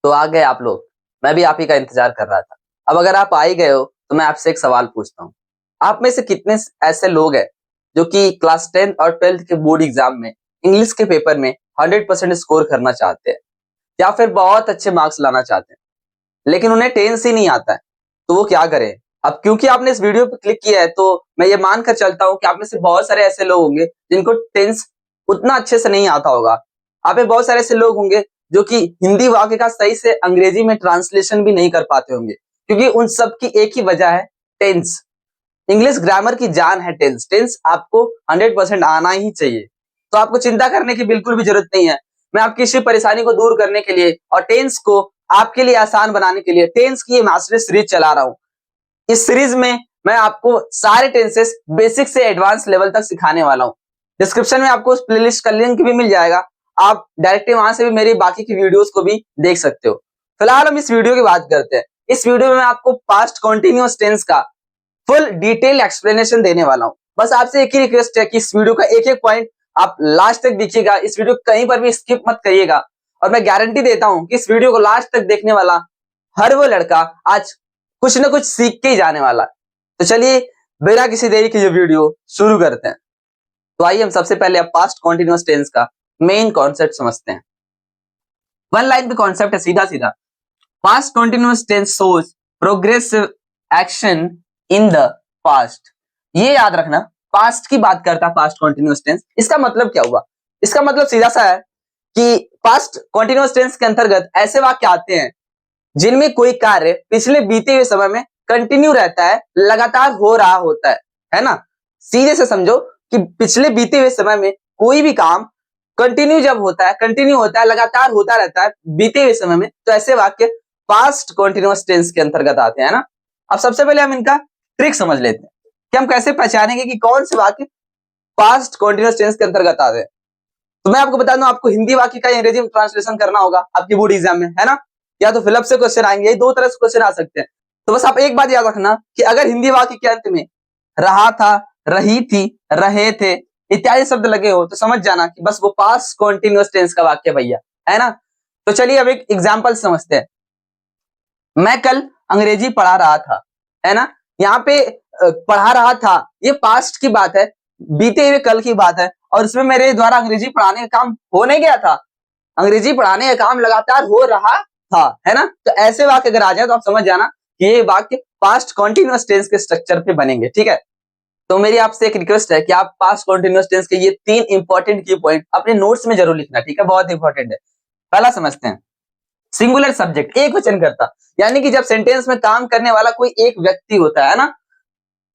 तो आ गए आप लोग। मैं भी आप ही का इंतजार कर रहा था। अब अगर आप आ ही गए हो तो मैं आपसे एक सवाल पूछता हूँ। आप में से कितने ऐसे लोग हैं जो कि क्लास 10 और 12th के बोर्ड एग्जाम में इंग्लिश के पेपर में 100% स्कोर करना चाहते हैं या फिर बहुत अच्छे मार्क्स लाना चाहते हैं, लेकिन उन्हें टेंस ही नहीं आता है, तो वो क्या करें? अब क्योंकि आपने इस वीडियो पर क्लिक किया है तो मैं ये मानकर चलता हूँ कि आप में से बहुत सारे ऐसे लोग होंगे जिनको टेंस उतना अच्छे से नहीं आता होगा। आप में बहुत सारे ऐसे लोग होंगे जो कि हिंदी वाक्य का सही से अंग्रेजी में ट्रांसलेशन भी नहीं कर पाते होंगे, क्योंकि उन सब की एक ही वजह है, टेंस। इंग्लिश ग्रामर की जान है टेंस। टेंस आपको 100% आना ही चाहिए, तो आपको चिंता करने की बिल्कुल भी जरूरत नहीं है। मैं आपकी इसी परेशानी को दूर करने के लिए और टेंस को आपके लिए आसान बनाने के लिए टेंस की ये मास्टरी सीरीज चला रहा हूं। इस सीरीज में मैं आपको सारे टेंसेस बेसिक से एडवांस लेवल तक सिखाने वाला हूं। डिस्क्रिप्शन में आपको उस प्लेलिस्ट का लिंक भी मिल जाएगा, आप डायरेक्टली वहां से भी मेरी बाकी की वीडियोस को भी देख सकते हो। फिलहाल हम इस वीडियो की बात करते हैं। इस वीडियो में मैं आपको पास्ट कॉन्टिन्यूअस टेंस का फुल डिटेल एक्सप्लेनेशन देने वाला हूं। बस आपसे एक ही रिक्वेस्ट है कि इस वीडियो का एक एक पॉइंट आप लास्ट तक देखिएगा। इस वीडियो कहीं पर भी स्किप मत करिएगा, और मैं गारंटी देता हूं कि इस वीडियो को लास्ट तक देखने वाला हर वो लड़का आज कुछ ना कुछ सीख के ही जाने वाला है। तो चलिए बिना किसी देरी के ये वीडियो शुरू करते हैं। तो आइए हम सबसे पहले अब पास्ट कॉन्टिन्यूअस टेंस का मेन कॉन्सेप्ट समझते हैं। वन लाइन पे कॉन्सेप्ट है सीधा सीधा। Past continuous tense shows progressive action in the past. ये याद रखना, पास्ट की बात करता है पास्ट कॉन्टिन्यूअस टेंस। इसका मतलब क्या हुआ? इसका मतलब सीधा सा है कि पास्ट कॉन्टिन्यूअस टेंस के अंतर्गत ऐसे वाक्य आते हैं जिनमें कोई कार्य पिछले बीते हुए समय में कंटिन्यू रहता है, लगातार हो रहा होता है ना। सीधे से समझो कि पिछले बीते हुए समय में कोई भी काम कंटिन्यू जब होता है, कंटिन्यू होता है, लगातार होता रहता है बीते हुए समय में, तो ऐसे वाक्य पास्ट कॉन्टिन्यूअस टेंस के अंतर्गत आते हैं ना। अब सबसे पहले हम इनका ट्रिक समझ लेते हैं कि हम कैसे पहचानेंगे कि कौन से वाक्य पास्ट कॉन्टिन्यूअस टेंस के अंतर्गत आते हैं। तो मैं आपको बता दूं, आपको हिंदी वाक्य का अंग्रेजी में ट्रांसलेशन करना होगा आपकी बोर्ड एग्जाम में, है ना। या तो फिलअप से क्वेश्चन आएंगे, दो तरह से क्वेश्चन आ सकते हैं। तो बस आप एक बात याद रखना कि अगर हिंदी वाक्य के अंत में रहा था, रही थी, रहे थे इत्यादि शब्द लगे हो तो समझ जाना कि बस वो पास्ट कॉन्टिन्यूअस टेंस का वाक्य भैया, है ना। तो चलिए अब एक एग्जाम्पल समझते हैं। मैं कल अंग्रेजी पढ़ा रहा था, है ना। यहाँ पे पढ़ा रहा था, ये पास्ट की बात है, बीते हुए कल की बात है, और इसमें मेरे द्वारा अंग्रेजी पढ़ाने का काम हो नहीं गया था, अंग्रेजी पढ़ाने का काम लगातार हो रहा था, है ना। तो ऐसे वाक्य अगर आ जाए तो आप समझ जाना कि ये वाक्य पास्ट कॉन्टिन्यूअस टेंस के स्ट्रक्चर पे बनेंगे, ठीक है। तो मेरी आपसे एक रिक्वेस्ट है कि आप पास्ट कॉन्टिन्यूअस टेंस के ये 3 इंपॉर्टेंट की पॉइंट अपने नोट्स में जरूर लिखना, ठीक है, बहुत इंपॉर्टेंट है। पहला समझते हैं, सिंगुलर सब्जेक्ट, एक वचन करता, यानी कि जब सेंटेंस में काम करने वाला कोई एक व्यक्ति होता है ना,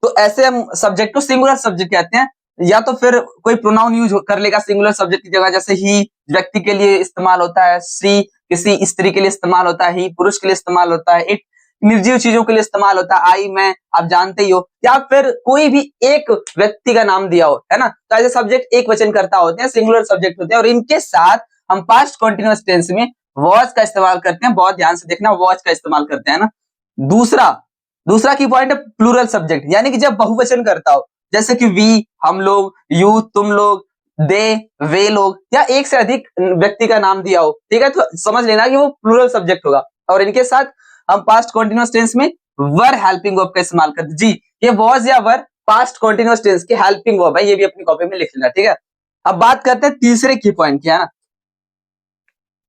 तो ऐसे हम सब्जेक्ट को सिंगुलर सब्जेक्ट कहते हैं। या तो फिर कोई प्रोनाउन यूज कर लेगा सिंगुलर सब्जेक्ट की जगह, जैसे ही व्यक्ति के लिए इस्तेमाल होता है, सी किसी स्त्री के लिए इस्तेमाल होता है, ही पुरुष के लिए इस्तेमाल होता है, इट निर्जीव चीजों के लिए इस्तेमाल होता है, आई मैं आप जानते ही हो, या फिर कोई भी एक व्यक्ति का नाम दिया हो, है ना। तो ऐसे सब्जेक्ट एक वचन करता होते हैं, सिंगुलर सब्जेक्ट होते हैं, और इनके साथ हम पास्ट कॉन्टिन्यूअस टेंस में वॉज का इस्तेमाल करते हैं। बहुत ध्यान से देखना, वॉज का इस्तेमाल करते हैं ना। दूसरा दूसरा की पॉइंट है प्लूरल सब्जेक्ट, यानी कि जब बहुवचन करता हो, जैसे कि वी हम लोग, यू तुम लोग, दे वे लोग, या एक से अधिक व्यक्ति का नाम दिया हो, ठीक है, तो समझ लेना कि वो प्लूरल सब्जेक्ट होगा। और इनके साथ हम पास्ट कॉन्टिन्यूअस टेंस में वर हेल्पिंग वर्ब का इस्तेमाल करते जी। ये वॉज या वर पास्ट कॉन्टिन्यूअस टेंस की हेल्पिंग वर्ब है, ये भी अपनी कॉपी में लिख लेना, ठीक है। अब बात करते हैं तीसरे की पॉइंट की, है ना।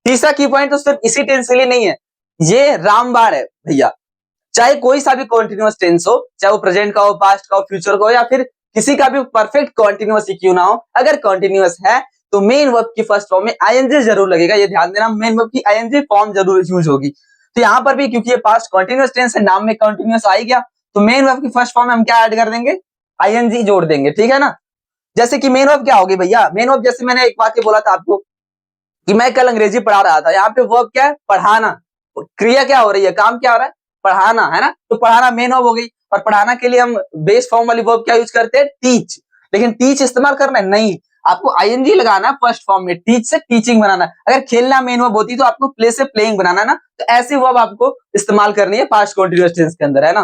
तीसरा की पॉइंट तो सिर्फ इसी टेंस के लिए नहीं है, ये रामबाण है भैया। चाहे कोई सा भी कॉन्टिन्यूअस टेंस हो, चाहे वो प्रेजेंट का हो, पास्ट का हो, फ्यूचर का हो, या फिर किसी का भी परफेक्ट कॉन्टिन्यूअस ही क्यों ना हो, अगर कॉन्टिन्यूअस है तो मेन वर्ब की फर्स्ट फॉर्म में आईएनजी जरूर लगेगा। ये ध्यान देना, मेन वर्ब की आईएनजी फॉर्म जरूर यूज होगी। तो यहाँ पर भी क्योंकि ये पास्ट कॉन्टिन्यूअस टेंस है, नाम में कॉन्टिन्यूअस आ ही गया, तो मेन वर्ब की फर्स्ट फॉर्म में हम क्या ऐड कर देंगे, आईएनजी जोड़ देंगे, ठीक है ना। जैसे कि मेन वर्ब क्या होगी भैया, मेन वर्ब जैसे मैंने एक वाक्य बोला था आपको कि मैं कल अंग्रेजी पढ़ा रहा था, यहाँ पे वर्ब क्या है, पढ़ाना। क्रिया क्या हो रही है, काम क्या हो रहा है, पढ़ाना, है ना। तो पढ़ाना मेन वर्ब हो गई, और पढ़ाना के लिए हम बेस फॉर्म वाली वर्ब क्या यूज करते हैं, टीच। लेकिन टीच इस्तेमाल करना है नहीं, आपको आईएनजी लगाना है फर्स्ट फॉर्म में, टीच से टीचिंग बनाना है। अगर खेलना मेन वर्ब होती तो आपको प्ले से प्लेइंग बनाना ना। तो ऐसी वर्ब आपको इस्तेमाल करनी है पास्ट कॉन्टिन्यूअस टेंस के अंदर, है ना।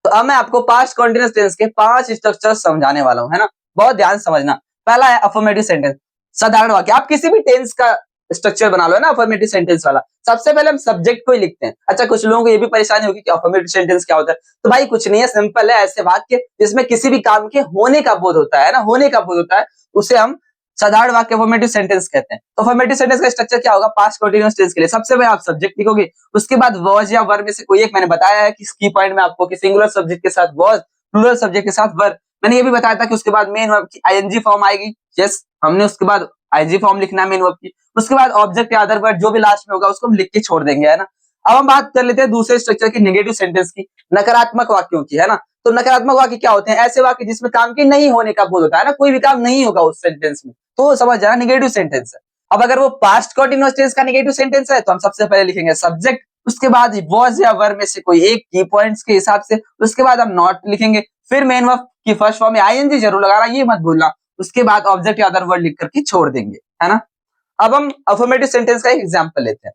तो अब मैं आपको पास्ट कॉन्टिन्यूअस टेंस के 5 स्ट्रक्चर समझाने वाला हूं, है ना। बहुत ध्यान से समझना। पहला है अफर्मेटिव सेंटेंस, साधारण वाक्य। आप किसी भी टेंस का स्ट्रक्चर बना लो है ना अफर्मेटिव सेंटेंस वाला। सबसे पहले हम सब्जेक्ट को ही लिखते हैं। अच्छा, कुछ लोगों को ये भी परेशानी होगी कि अफर्मेटिव सेंटेंस क्या होता है। तो भाई कुछ नहीं है, सिंपल है, ऐसे वाक्य जिसमें किसी भी काम के होने का बोध होता है ना, होने का बोध होता है, उसे हम साधारण वाक्य अफर्मेटिव सेंटेंस कहते हैं। तो अफर्मेटिव सेंटेंस का स्ट्रक्चर क्या होगा, पास्ट कंटीन्यूअस टेंस के लिए सबसे पहले आप सब्जेक्ट लिखोगे, उसके बाद वर्ब या वर्ब में से कोई एक, मैंने बताया है कि की पॉइंट में आपको कि सिंगुलर सब्जेक्ट के साथ वर्ब, प्लूरल सब्जेक्ट के साथ वर्ब। मैंने ये भी बताया था कि उसके बाद मेन वर्ब की आईएनजी फॉर्म आएगी। यस, हमने उसके बाद आईएनजी फॉर्म लिखना है मेन वर्ब की। उसके बाद ऑब्जेक्ट या अदर वर्ड जो भी लास्ट में होगा उसको हम लिख के छोड़ देंगे, है ना। अब हम बात कर लेते हैं दूसरे स्ट्रक्चर की, नेगेटिव सेंटेंस की, नकारात्मक वाक्यों की, है ना। तो नकारात्मक वाक्य क्या होते हैं, ऐसे वाक्य जिसमें काम के नहीं होने का बोध होता है ना, कोई भी काम नहीं होगा उस सेंटेंस में, तो समझ जाना नेगेटिव सेंटेंस है। अब अगर वो पास्ट कंटीन्यूअस टेंस का नेगेटिव सेंटेंस है तो हम सबसे पहले लिखेंगे सब्जेक्ट, उसके बाद वॉज या वर्ब में से कोई एक की पॉइंट्स के हिसाब से, उसके बाद हम नॉट लिखेंगे, फिर मेन वर्ब की फर्स्ट फॉर्म में आईएनजी जरूर लगाना, ये मत भूलना, उसके बाद ऑब्जेक्ट या अदर वर्ड लिख करके छोड़ देंगे, है ना। अब हम अफर्मेटिव सेंटेंस का एक एग्जांपल लेते हैं।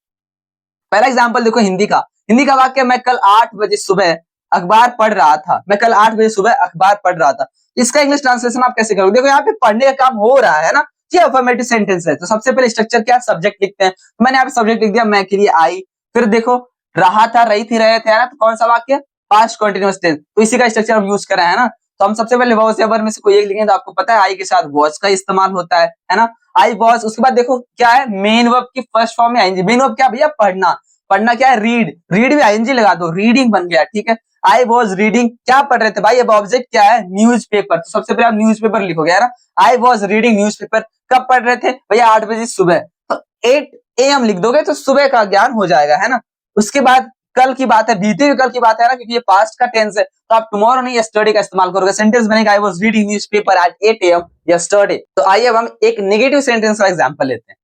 पहला एग्जांपल देखो हिंदी का। हिंदी का वाक्य, मैं कल 8 बजे सुबह अखबार पढ़ रहा था। मैं कल 8 बजे सुबह अखबार पढ़ रहा था। इसका इंग्लिश ट्रांसलेशन आप कैसे करोगे, देखो यहाँ पे पढ़ने का काम हो रहा है ना, ये अफर्मेटिव सेंटेंस है। तो सबसे पहले स्ट्रक्चर क्या, सब्जेक्ट लिखते हैं। मैंने यहाँ पे सब्जेक्ट लिख दिया, मैं के लिए आई, फिर देखो रहा था, रही थी, रहे थे, है ना। तो कौन सा वाक्य, पास्ट कंटीन्यूअस टेंस, तो इसी का स्ट्रक्चर हम यूज कर रहे हैं ना। तो हम सबसे पहले वॉज या वर्ब में से कोई एक लिखेंगे, तो आपको पता है आई के साथ वॉज का इस्तेमाल होता है ना। आई वॉज, उसके बाद देखो क्या है, मेन वर्ब की फर्स्ट फॉर्म में आईएनजी। मेन वर्ब क्या भैया, पढ़ना। पढ़ना क्या है, रीड, रीड भी आईएनजी लगा दो, रीडिंग बन गया, ठीक है। आई वॉज रीडिंग, क्या पढ़ रहे थे भाई, अब ऑब्जेक्ट क्या है, न्यूज़पेपर, तो सबसे पहले आप न्यूज़पेपर लिखोगे, है ना। आई वॉज रीडिंग न्यूज़पेपर, कब पढ़ रहे थे भैया, 8 बजे सुबह, तो 8 AM लिख दोगे तो सुबह का ज्ञान हो जाएगा, है ना। उसके बाद कल की बात है, बीते हुए कल की बात है ना, क्योंकि ये पास्ट का टेंस है, तो आप टुमारो नहीं यस्टरडे का इस्तेमाल करोगे। सेंटेंस बनेगा I was reading newspaper at 8 AM yesterday. तो आइए अब हम एक नेगेटिव सेंटेंस का एग्जांपल लेते हैं।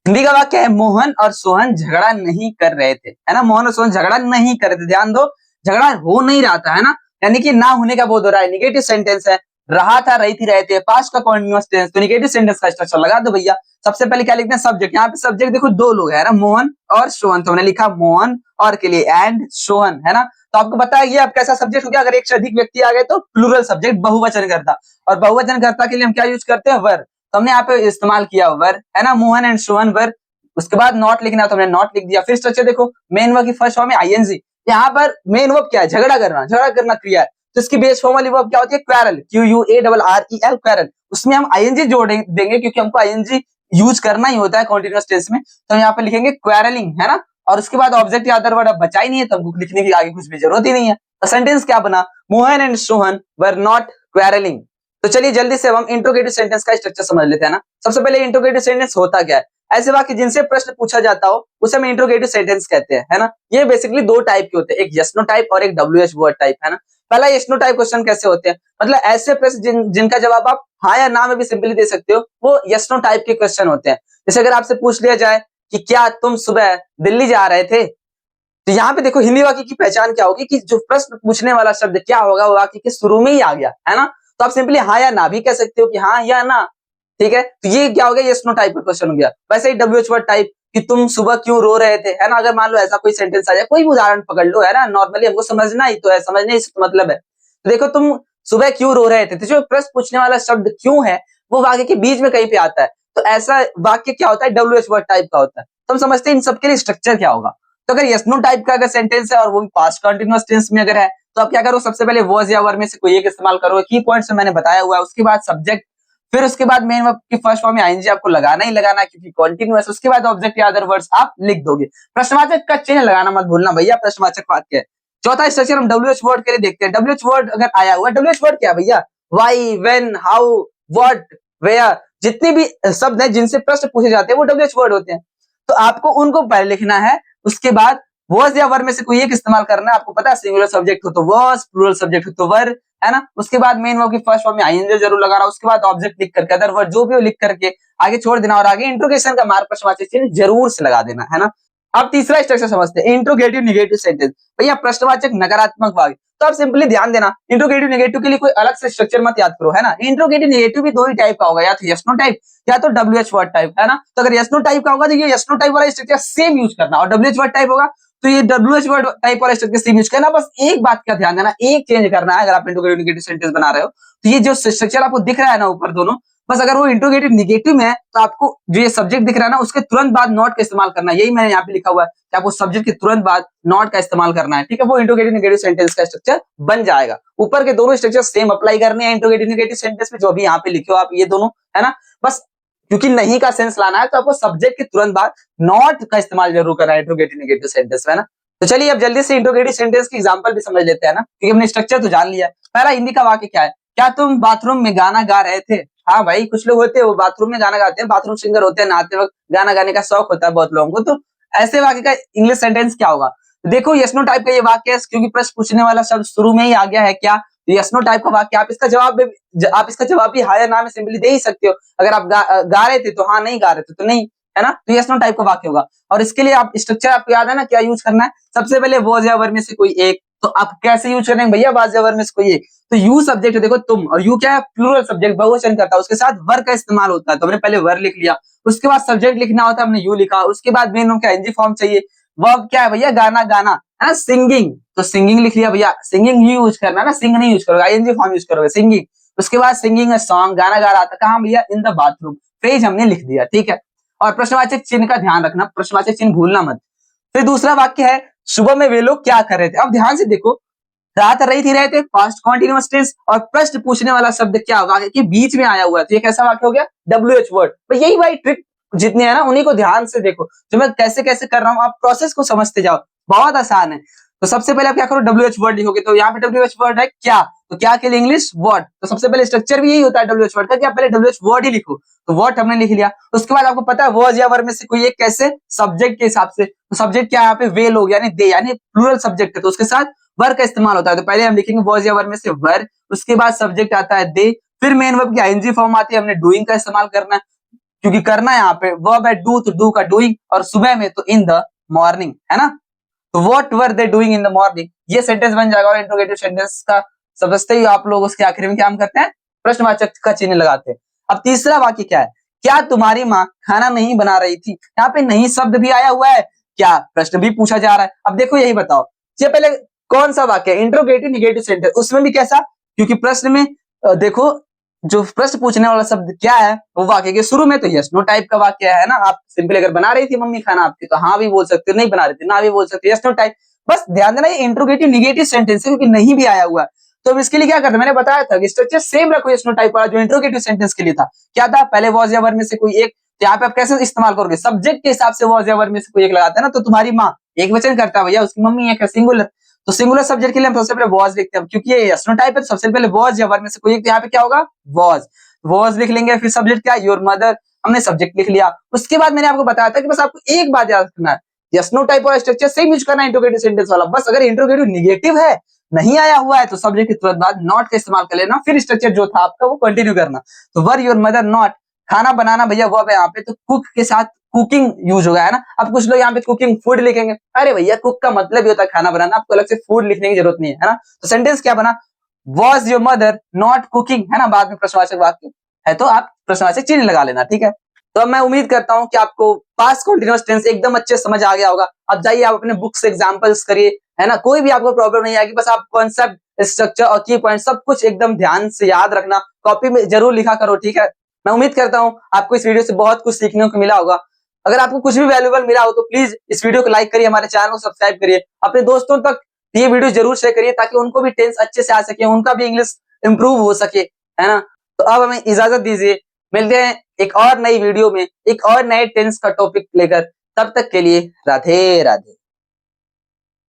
हिंदी का वाक्य है, मोहन और सोहन झगड़ा नहीं कर रहे थे, है ना। मोहन और सोहन झगड़ा नहीं कर रहे थे, ध्यान दो, झगड़ा हो नहीं रहा था, है ना, यानी कि ना होने का बोध हो रहा है। नेगेटिव सेंटेंस है, रहा था, रही थी, रहे थे, पास्ट का कंटीन्यूअस टेंस, तो नेगेटिव सेंटेंस का स्ट्रक्चर लगा दो भैया। सबसे पहले क्या लिखते हैं, सब्जेक्ट। यहाँ पे सब्जेक्ट देखो दो लोग है ना, मोहन और सोहन, तो हमने लिखा मोहन और के लिए एंड सोहन, है ना। तो आपको पता है ये अब कैसा सब्जेक्ट हो गया, अगर एक से अधिक व्यक्ति आ गए तो प्लूरल सब्जेक्ट, बहुवचन करता, और बहुवचन करता के लिए हम क्या यूज करते हैं, वर, तो हमने यहाँ पे इस्तेमाल किया वर, है ना, मोहन एंड सोहन वर। उसके बाद नॉट लिखना, तो हमने नॉट लिख दिया। फिर स्ट्रक्चर देखो, मेन वर्ब की फर्स्ट फॉर्म में आईएनजी। यहाँ पर मेन वर्ब क्या है, झगड़ा करना, झगड़ा करना क्रिया है, तो इसकी बेस फॉर्म वाली वर्ब क्या होती है, क्वेरल, QUARREL, क्वेरल। उसमें हम आईएनजी जोड़ देंगे क्योंकि हमको आईएनजी यूज करना ही होता है कंटीन्यूअस टेंस में, तो हम यहाँ पे लिखेंगे क्वेरलिंग, है ना। और उसके बाद ऑब्जेक्ट या अदर वर्ड अब बचा ही नहीं है, तो हमको लिखने की आगे कुछ भी जरूरत ही नहीं है। तो सेंटेंस क्या बना, Mohan and Sohan were not quarrelling. तो चलिए जल्दी से हम इंट्रोगेटिव सेंटेंस का स्ट्रक्चर समझ लेते हैं ना। सबसे पहले इंट्रोगेटिव सेंटेंस होता क्या है, ऐसे वाक्य जिनसे प्रश्न पूछा जाता हो उसे हम इंट्रोगेटिव सेंटेंस कहते हैं, है ना। ये बेसिकली दो टाइप के होते हैं, एक यस नो टाइप और एक WH वर्ड टाइप, है ना। पहला यस नो टाइप क्वेश्चन कैसे होते हैं, मतलब ऐसे प्रश्न जिनका जवाब आप हाँ या ना में भी सिंपली दे सकते हो, वो यस नो टाइप के क्वेश्चन होते हैं। जैसे अगर आपसे पूछ लिया जाए कि क्या तुम सुबह दिल्ली जा रहे थे, तो यहाँ पे देखो हिंदी वाक्य की पहचान क्या होगी कि जो प्रश्न पूछने वाला शब्द क्या होगा वो वाक्य के शुरू में ही आ गया, है ना। तो आप सिंपली हाँ या ना भी कह सकते हो कि हाँ या ना, ठीक है। तो ये क्या हो गया, यस नो टाइप का क्वेश्चन हो गया। वैसे ही WH वर्ड टाइप कि तुम सुबह क्यों रो रहे थे, है ना। अगर मान लो ऐसा कोई सेंटेंस आ जाए, कोई भी उदाहरण पकड़ लो, है ना, नॉर्मली हमको समझना ही तो है, समझने से मतलब है। तो देखो तुम सुबह क्यों रो रहे थे, तो जो प्रश्न पूछने वाला शब्द क्यों है वो वाक्य के बीच में कहीं पे आता है, तो ऐसा वाक्य क्या होता है, WH वर्ड टाइप का होता है। तो हम समझते हैं इन सबके लिए स्ट्रक्चर क्या होगा। तो अगर यस नो टाइप का अगर सेंटेंस है और वो भी पास्ट कंटीन्यूअस टेंस में अगर है, तो आप क्या करो, सबसे पहले वॉज या वर में से कोई एक इस्तेमाल करो, की पॉइंट्स मैंने बताया हुआ है। उसके बाद सब्जेक्ट, फिर उसके बाद मेन वर्ब की फर्स्ट फॉर्म में आईएनजी आपको लगाना ही लगाना है क्योंकि कंटीन्यूअस। उसके बाद ऑब्जेक्ट या अदर वर्ड्स आप लिख दोगे। प्रश्नवाचक का चिन्ह लगाना मत भूलना भैया, प्रश्नवाचक वाक्य। चौथा स्ट्रक्चर हम WH वर्ड के लिए देखते हैं। WH वर्ड अगर आया हुआ, WH वर्ड क्या भैया, why, when, how, what, where, जितने भी शब्द हैं जिनसे प्रश्न पूछे जाते हैं वो WH वर्ड होते हैं। तो आपको उनको पहले लिखना है, उसके बाद वॉज या वर में से कोई एक इस्तेमाल करना है। आपको पता है सिंगुलर सब्जेक्ट हो तो वॉज, प्लूरल सब्जेक्ट हो तो वर, है ना। उसके बाद मेन वर्ब की फर्स्ट फॉर्म में आईएनजी जरूर लगा रहा, उसके बाद ऑब्जेक्ट लिख करके अदर वर्ड जो भी हो लिख करके आगे छोड़ देना, और आगे इंट्रोगेशन का मार्क प्रश्नवाचक चिन्ह जरूर से लगा देना, है ना। अब तीसरा स्ट्रक्चर समझते हैं, इंट्रोगेटिव नेगेटिव सेंटेंस। भैया प्रश्नवाचक नकारात्मक वाक्य, तो आप सिंपली ध्यान देना, इंट्रोगेटिव नेगेटिव के लिए कोई अलग से स्ट्रक्चर मत याद करो, है ना। इंट्रोगेटिव नेगेटिव भी दो ही टाइप का होगा, या तो यस नो टाइप या तो WH वर्ड टाइप, है ना। तो अगर यस नो टाइप का होगा तो ये यस नो टाइप वाला स्ट्रक्चर सेम यूज करना, और WH वर्ड टाइप होगा तो ये WH वर्ड टाइप वाला स्ट्रक्चर सेम यूज करना। बस एक बात का ध्यान देना, एक चेंज करना है अगर आप इंट्रोगेटिव नेगेटिव सेंटेंस बना रहे हो, तो ये जो स्ट्रक्चर आपको दिख रहा है ना ऊपर दोनों, बस अगर वो इंट्रोगेटिव निगेटिव में है तो आपको जो ये सब्जेक्ट दिख रहा है ना उसके तुरंत बाद नॉट का इस्तेमाल करना है। यही मैंने यहाँ पे लिखा हुआ है कि आपको सब्जेक्ट के तुरंत बाद नॉट का इस्तेमाल करना है, ठीक है। वो इंट्रोगेटिव निगेटिव सेंटेंस का स्ट्रक्चर बन जाएगा। ऊपर के दोनों स्ट्रक्चर सेम अप्लाई करने हैं इंट्रोगेटिव निगेटिव सेंटेंस में, जो अभी यहाँ पे लिखे हो आप ये दोनों, है ना। बस क्योंकि नहीं का सेंस लाना है तो आपको सब्जेक्ट के तुरंत बाद नॉट का इस्तेमाल जरूर करना है इंट्रोगेटिव निगेटिव सेंटेंस में, है ना। तो चलिए अब जल्दी से इंट्रोगेटिव सेंटेंस की एग्जांपल भी समझ लेते हैं ना, क्योंकि हमने स्ट्रक्चर तो जान लिया। पहला हिंदी का वाक्य क्या है, क्या तुम बाथरूम में गाना गा रहे थे। हाँ भाई, कुछ लोग होते हैं वो बाथरूम में गाना गाते हैं, बाथरूम सिंगर होते हैं, नहाते वक्त गाना गाने का शौक होता है बहुत लोगों को। तो ऐसे वाक्य का इंग्लिश सेंटेंस क्या होगा। देखो यस नो टाइप का ये वाक्य है, क्योंकि प्रश्न पूछने वाला शब्द शुरू में ही आ गया है क्या, तो यस नो टाइप का वाक्य। आप इसका जवाब भी हाँ या ना में सिंपली दे ही सकते हो। अगर आप गा रहे थे तो हाँ, नहीं गा रहे थे तो नहीं, है ना। तो यस नो टाइप का वाक्य होगा। और इसके लिए आप स्ट्रक्चर आपको याद है ना, क्या यूज करना है। सबसे पहले वॉज या वर में से कोई एक, तो आप कैसे यूज करेंगे भैया, वाज या वर में से कोई एक। तो यू सब्जेक्ट है, देखो तुम, और यू क्या है, प्लूरल सब्जेक्ट, बहुवचन करता है, उसके साथ वर का इस्तेमाल होता है। तो हमने पहले वर लिख लिया, उसके बाद सब्जेक्ट लिखना होता है, हमने यू लिखा। उसके बाद मेन क्या एनजी फॉर्म चाहिए। वर्ब क्या है भैया, गाना गाना, है ना, सिंगिंग। तो सिंगिंग लिख लिया भैया, सिंगिंग ही यूज करना ना, सिंग नहीं यूज करोगे, आईएनजी फॉर्म यूज करोगे, सिंगिंग। उसके बाद सिंगिंग अ सॉन्ग, गाना गा रहा था, कहां भैया, इन द बाथरूम। फ्रेज हमने लिख दिया, ठीक है। और प्रश्नवाचक चिन्ह का ध्यान रखना, प्रश्नवाचक चिन्ह भूलना मत। फिर दूसरा वाक्य है, सुबह में वे लोग क्या कर रहे थे। अब ध्यान से देखो, रात रही थी, रहे थे, पास्ट कॉन्टिन्यूअस टेंस, और प्रश्न पूछने वाला शब्द क्या वाक्य के बीच में आया हुआ है, तो ये कैसा वाक्य हो गया, WH वर्ड। तो यही भाई ट्रिक जितने है ना, उन्हीं को ध्यान से देखो, जो मैं कैसे कैसे कर रहा हूं, आप प्रोसेस को समझते जाओ, बहुत आसान है। तो सबसे पहले आप क्या करो, WH वर्ड लिखोगे, तो यहाँ पे WH वर्ड है क्या, तो क्या के लिए इंग्लिश व्हाट। तो सबसे पहले स्ट्रक्चर भी यही होता है WH वर्ड का, कि आप पहले WH वर्ड ही लिखो। तो व्हाट हमने लिख लिया। उसके बाद आपको पता है वॉज या वर में से कोई एक कैसे, सब्जेक्ट के हिसाब से। तो सब्जेक्ट क्या है यहाँ पे, वे लोग, यानी दे, यानी प्लूरल सब्जेक्ट है, तो उसके साथ वर का इस्तेमाल होता है। तो पहले हम लिखेंगे वॉज या वर में से वर, उसके बाद सब्जेक्ट आता है दे, फिर मेन वर्ब की आईएनजी फॉर्म आती है, हमने डूइंग का इस्तेमाल करना है, क्योंकि करना है यहाँ पे वर्ब है डू, तो डू का डूइंग, और सुबह में तो इन द मॉर्निंग, है ना। तो what were they doing in the morning, ये सेंटेंस बन जाएगा। और इंट्रोगेटिव सेंटेंस का समझते ही आप लोग उसके आखिर में क्या हम करते हैं, प्रश्नवाचक का चिन्ह लगाते हैं। अब तीसरा वाक्य क्या है, क्या तुम्हारी माँ खाना नहीं बना रही थी। यहाँ पे नहीं शब्द भी आया हुआ है, क्या प्रश्न भी पूछा जा रहा है। अब देखो यही बताओ, ये पहले कौन सा वाक्य है, इंट्रोगेटिव निगेटिव सेंटेंस, उसमें भी कैसा, क्योंकि प्रश्न में देखो जो प्रश्न पूछने वाला शब्द क्या है, वो वाक्य के शुरू में तो यस नो टाइप का वाक्य है ना। आप सिंपली अगर बना रही थी मम्मी खाना आपकी, तो हाँ भी बोल सकते हो, नहीं बना रही थी ना भी बोल सकते हो, यस नो टाइप। बस ध्यान देना, ये इंट्रोगेटिव निगेटिव सेंटेंस है, क्योंकि नहीं भी आया हुआ है। तो अब इसके लिए क्या करना, मैंने बताया था कि स्ट्रक्चर सेम रखो यस नो टाइप वाला, जो इंट्रोगेटिव सेंटेंस के लिए था। क्या था, पहले वॉज या वर में से कोई एक, तो यहाँ पे आप कैसे इस्तेमाल करोगे, सब्जेक्ट के हिसाब से वॉज या वर में से कोई एक लगाते हैं ना। तो तुम्हारी माँ एक वचन करता है भैया, उसकी मम्मी एक है सिंगुलर, तो सिंगुलर सब्जेक्ट के लिए हम सबसे पहले वॉज लिखते हैं, क्योंकि ये यस नो टाइप है, तो सबसे पहले वॉज या वर में से कोई एक, तो यहाँ पे क्या होगा, वॉज लिख लेंगे। फिर सब्जेक्ट क्या, योर मदर, हमने सब्जेक्ट लिख लिया। उसके बाद मैंने आपको बताया था कि बस आपको एक बात याद रखना है, यस नो टाइप वाला स्ट्रक्चर सेम यूज करना है इंट्रोगेटिव सेंटेंस वाला। बस अगर इंट्रोगेटिव निगेटिव है, नहीं आया हुआ है, तो सब्जेक्ट के तुरंत बाद नॉट का इस्तेमाल कर लेना, फिर स्ट्रक्चर जो था आपका वो कंटिन्यू करना। तो वर योर मदर नॉट, खाना बनाना भैया वर्ब है यहाँ पे, तो कुक के साथ कुकिंग यूज होगा, है ना। अब कुछ लोग यहाँ पे कुकिंग फूड लिखेंगे, अरे भैया कुक का मतलब ही होता है खाना बनाना, आपको अलग से फूड लिखने की जरूरत नहीं है, है ना। तो सेंटेंस क्या बना, was your mother not cooking, है ना, बाद में प्रश्नवाचक वाक्य है तो आप प्रश्नवाचक चिन्ह लगा लेना, ठीक है। तो अब मैं उम्मीद करता हूं कि आपको पास्ट कंटीन्यूअस टेंस एकदम अच्छे समझ आ गया होगा। अब जाइए आप अपने बुक से एग्जांपल्स करिए, है ना, कोई भी आपको प्रॉब्लम नहीं आएगी। बस आप कॉन्सेप्ट, स्ट्रक्चर और की पॉइंट सब कुछ एकदम ध्यान से याद रखना, कॉपी में जरूर लिखा करो, ठीक है। मैं उम्मीद करता हूं आपको इस वीडियो से बहुत कुछ सीखने को मिला होगा। अगर आपको कुछ भी वैल्यूएबल मिला हो तो प्लीज इस वीडियो को लाइक करिए, हमारे चैनल को सब्सक्राइब करिए, अपने दोस्तों तक ये वीडियो जरूर शेयर करिए, ताकि उनको भी टेंस अच्छे से आ सके, उनका भी इंग्लिश इंप्रूव हो सके, है ना। तो अब हमें इजाजत दीजिए, मिलते हैं एक और नई वीडियो में एक और नए टेंस का टॉपिक लेकर। तब तक के लिए राधे राधे।